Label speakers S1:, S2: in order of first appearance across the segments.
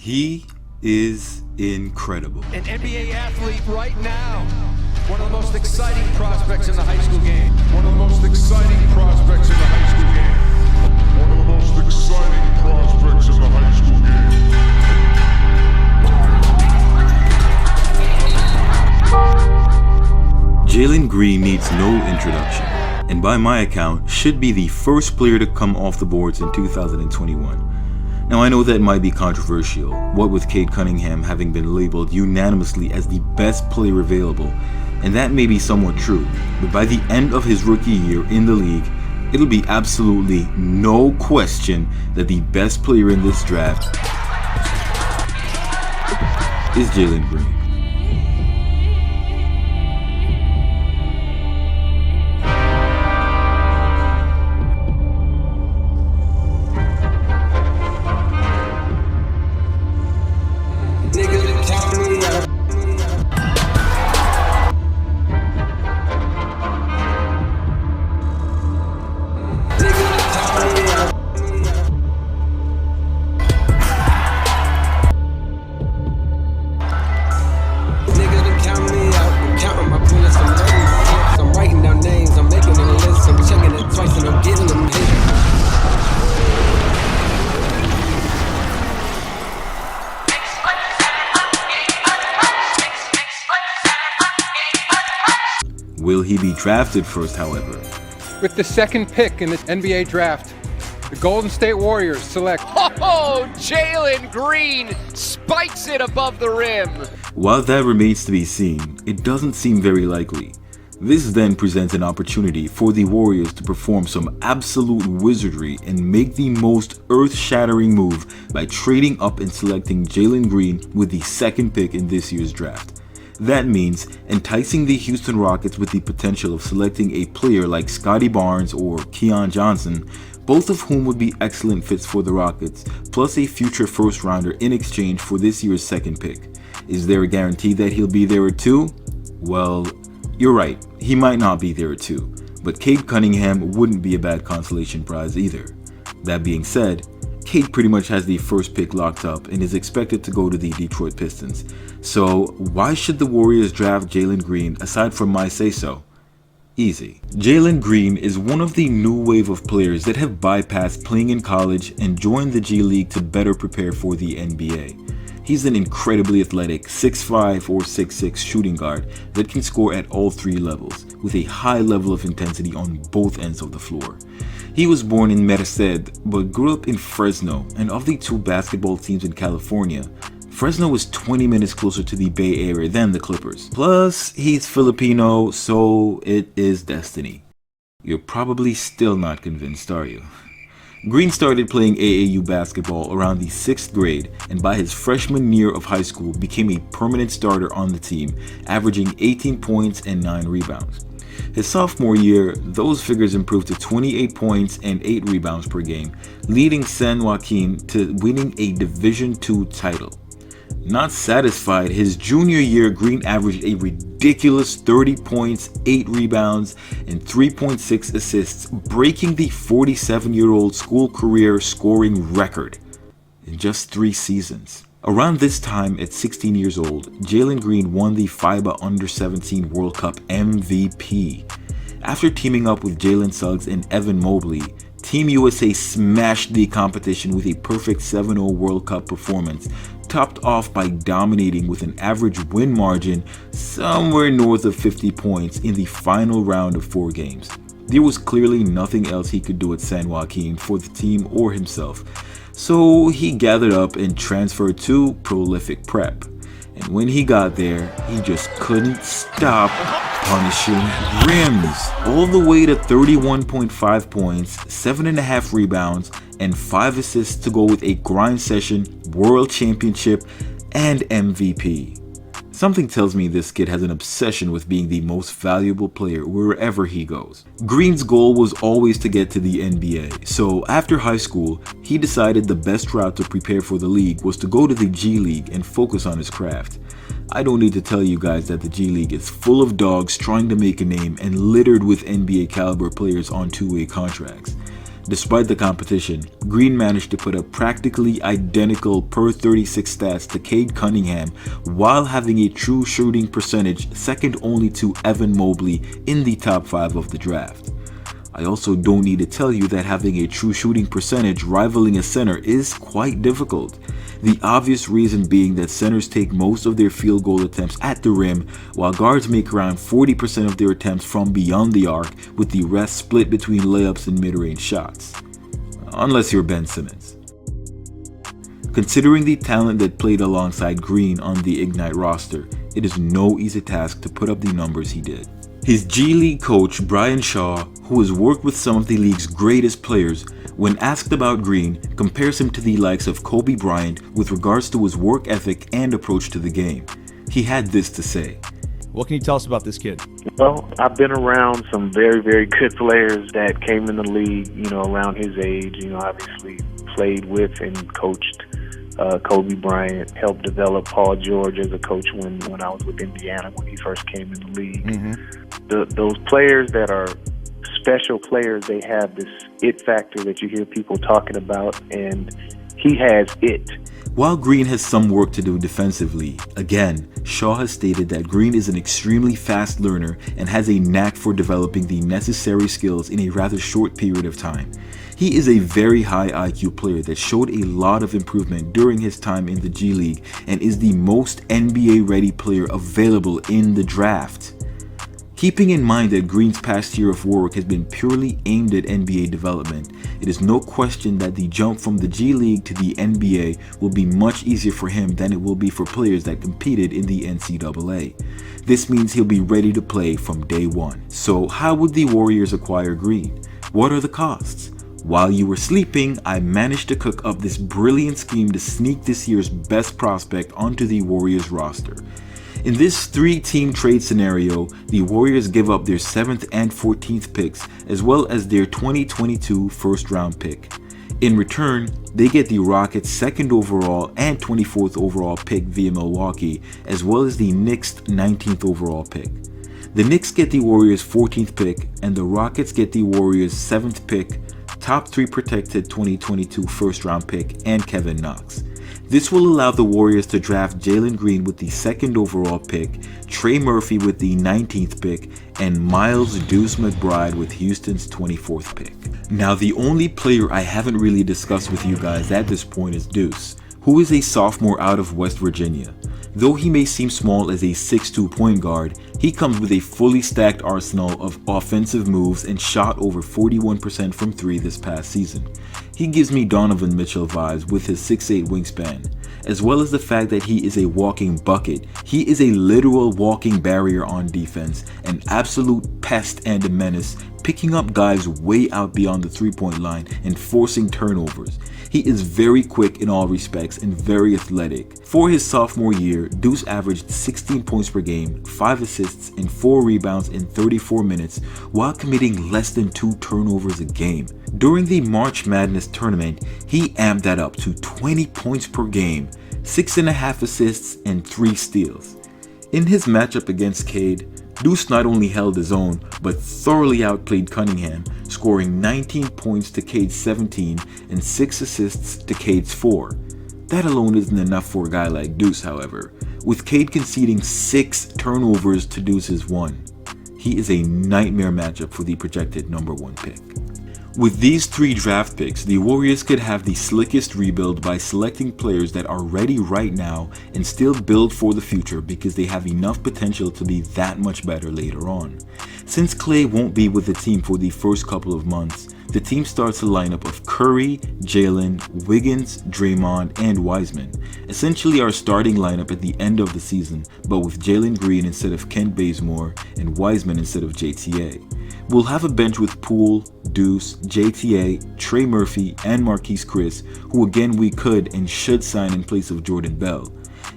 S1: He is incredible.
S2: An NBA athlete right now. One of the most exciting prospects in the high school game.
S3: One of the most exciting prospects in the high school game. One of the most exciting prospects in the high school game.
S1: Jalen Green needs no introduction, and by my account, should be the first player to come off the boards in 2021. Now I know that might be controversial, what with Cade Cunningham having been labeled unanimously as the best player available, and that may be somewhat true, but by the end of his rookie year in the league, it'll be absolutely no question that the best player in this draft is Jalen Green. Will he be drafted first, however?
S4: With the second pick in the NBA draft, the Golden State Warriors select
S5: Jalen Green spikes it above the rim.
S1: While that remains to be seen, it doesn't seem very likely. This then presents an opportunity for the Warriors to perform some absolute wizardry and make the most earth-shattering move by trading up and selecting Jalen Green with the second pick in this year's draft. That means enticing the Houston Rockets with the potential of selecting a player like Scottie Barnes or Keon Johnson, both of whom would be excellent fits for the Rockets, plus a future first rounder in exchange for this year's second pick. Is there a guarantee that he'll be there at 2? Well, you're right, he might not be there at 2, but Cade Cunningham wouldn't be a bad consolation prize either. That being said, Cade pretty much has the first pick locked up and is expected to go to the Detroit Pistons. So why should the Warriors draft Jalen Green aside from my say-so? Easy. Jalen Green is one of the new wave of players that have bypassed playing in college and joined the G League to better prepare for the NBA. He's an incredibly athletic 6'5" or 6'6" shooting guard that can score at all three levels, with a high level of intensity on both ends of the floor. He was born in Merced, but grew up in Fresno, and of the two basketball teams in California, Fresno is 20 minutes closer to the Bay Area than the Clippers. Plus, he's Filipino, so it is destiny. You're probably still not convinced, are you? Green started playing AAU basketball around the 6th grade, and by his freshman year of high school became a permanent starter on the team, averaging 18 points and 9 rebounds. His sophomore year, those figures improved to 28 points and 8 rebounds per game, leading San Joaquin to winning a Division II title. Not satisfied, his junior year, Green averaged a ridiculous 30 points, 8 rebounds, and 3.6 assists, breaking the 47-year-old school career scoring record in just 3 seasons. Around this time, at 16 years old, Jalen Green won the FIBA Under-17 World Cup MVP. After teaming up with Jalen Suggs and Evan Mobley, Team USA smashed the competition with a perfect 7-0 World Cup performance, topped off by dominating with an average win margin somewhere north of 50 points in the final round of 4 games. There was clearly nothing else he could do at San Joaquin for the team or himself, so he gathered up and transferred to Prolific Prep. And when he got there, he just couldn't stop punishing rims, all the way to 31.5 points, 7.5 rebounds, and 5 assists to go with a grind session, world championship, and MVP. Something tells me this kid has an obsession with being the most valuable player wherever he goes. Green's goal was always to get to the NBA, so after high school, he decided the best route to prepare for the league was to go to the G League and focus on his craft. I don't need to tell you guys that the G League is full of dogs trying to make a name and littered with NBA caliber players on two-way contracts. Despite the competition, Green managed to put up practically identical per 36 stats to Cade Cunningham while having a true shooting percentage second only to Evan Mobley in the top 5 of the draft. I also don't need to tell you that having a true shooting percentage rivaling a center is quite difficult. The obvious reason being that centers take most of their field goal attempts at the rim, while guards make around 40% of their attempts from beyond the arc, with the rest split between layups and mid-range shots. Unless you're Ben Simmons. Considering the talent that played alongside Green on the Ignite roster, it is no easy task to put up the numbers he did. His G League coach, Brian Shaw, who has worked with some of the league's greatest players, when asked about Green, compares him to the likes of Kobe Bryant with regards to his work ethic and approach to the game. He had this to say.
S6: What can you tell us about this kid?
S7: Well, I've been around some very, very good players that came in the league, around his age, obviously played with and coached Kobe Bryant, helped develop Paul George as a coach when I was with Indiana when he first came in the league. Mm-hmm. Those players that are special players, they have this it factor that you hear people talking about, and he has it.
S1: While Green has some work to do defensively, again, Shaw has stated that Green is an extremely fast learner and has a knack for developing the necessary skills in a rather short period of time. He is a very high IQ player that showed a lot of improvement during his time in the G League and is the most NBA-ready player available in the draft. Keeping in mind that Green's past year of work has been purely aimed at NBA development, it is no question that the jump from the G League to the NBA will be much easier for him than it will be for players that competed in the NCAA. This means he'll be ready to play from day one. So how would the Warriors acquire Green? What are the costs? While you were sleeping, I managed to cook up this brilliant scheme to sneak this year's best prospect onto the Warriors roster. In this 3-team trade scenario, the Warriors give up their 7th and 14th picks as well as their 2022 first round pick. In return, they get the Rockets' 2nd overall and 24th overall pick via Milwaukee, as well as the Knicks' 19th overall pick. The Knicks get the Warriors' 14th pick and the Rockets get the Warriors' 7th pick, top 3 protected 2022 first round pick, and Kevin Knox. This will allow the Warriors to draft Jalen Green with the 2nd overall pick, Trey Murphy with the 19th pick, and Miles Deuce McBride with Houston's 24th pick. Now, the only player I haven't really discussed with you guys at this point is Deuce, who is a sophomore out of West Virginia. Though he may seem small as a 6'2" point guard, he comes with a fully stacked arsenal of offensive moves and shot over 41% from 3 this past season. He gives me Donovan Mitchell vibes with his 6'8" wingspan. As well as the fact that he is a walking bucket, he is a literal walking barrier on defense, an absolute pest and a menace, picking up guys way out beyond the 3-point line and forcing turnovers. He is very quick in all respects and very athletic. For his sophomore year, Deuce averaged 16 points per game, 5 assists, and 4 rebounds in 34 minutes while committing less than 2 turnovers a game. During the March Madness tournament, he amped that up to 20 points per game, 6.5 assists, and 3 steals. In his matchup against Cade, Deuce not only held his own, but thoroughly outplayed Cunningham, scoring 19 points to Cade's 17 and 6 assists to Cade's 4. That alone isn't enough for a guy like Deuce, however, with Cade conceding 6 turnovers to Deuce's 1. He is a nightmare matchup for the projected number 1 pick. With these 3 draft picks, the Warriors could have the slickest rebuild by selecting players that are ready right now and still build for the future because they have enough potential to be that much better later on. Since Klay won't be with the team for the first couple of months, the team starts a lineup of Curry, Jalen, Wiggins, Draymond, and Wiseman. Essentially our starting lineup at the end of the season, but with Jalen Green instead of Kent Bazemore and Wiseman instead of JTA. We'll have a bench with Poole, Deuce, JTA, Trey Murphy, and Marquise Chris, who again we could and should sign in place of Jordan Bell.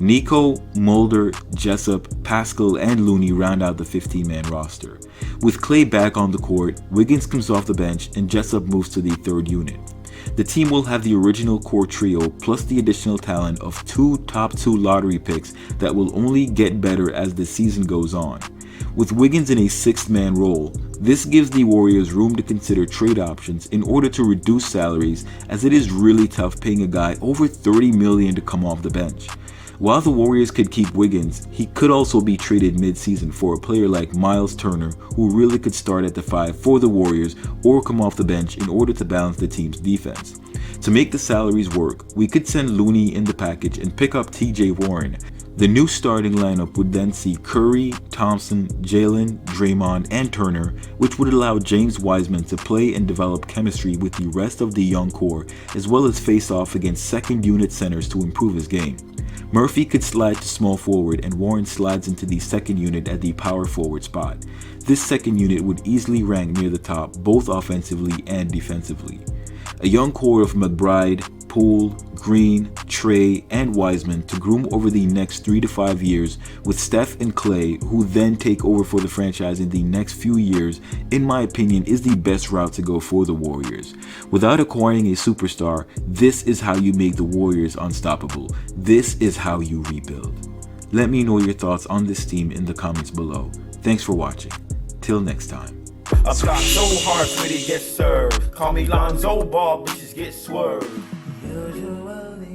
S1: Nico, Mulder, Jessup, Pascal, and Looney round out the 15-man roster. With Klay back on the court, Wiggins comes off the bench and Jessup moves to the 3rd unit. The team will have the original core trio plus the additional talent of 2 top 2 lottery picks that will only get better as the season goes on. With Wiggins in a sixth-man role, this gives the Warriors room to consider trade options in order to reduce salaries, as it is really tough paying a guy over $30 million to come off the bench. While the Warriors could keep Wiggins, he could also be traded mid-season for a player like Miles Turner, who really could start at the 5 for the Warriors or come off the bench in order to balance the team's defense. To make the salaries work, we could send Looney in the package and pick up TJ Warren. The new starting lineup would then see Curry, Thompson, Jalen, Draymond, and Turner, which would allow James Wiseman to play and develop chemistry with the rest of the young core, as well as face off against second-unit centers to improve his game. Murphy could slide to small forward and Warren slides into the second unit at the power forward spot. This second unit would easily rank near the top both offensively and defensively. A young core of McBride, Poole, Green, Trey, and Wiseman to groom over the next 3 to 5 years, with Steph and Clay, who then take over for the franchise in the next few years, in my opinion, is the best route to go for the Warriors. Without acquiring a superstar, this is how you make the Warriors unstoppable. This is how you rebuild. Let me know your thoughts on this team in the comments below. Thanks for watching. Till next time.
S8: I block so hard for it to get served. Call me Lonzo Ball, bitches get swerved. Usually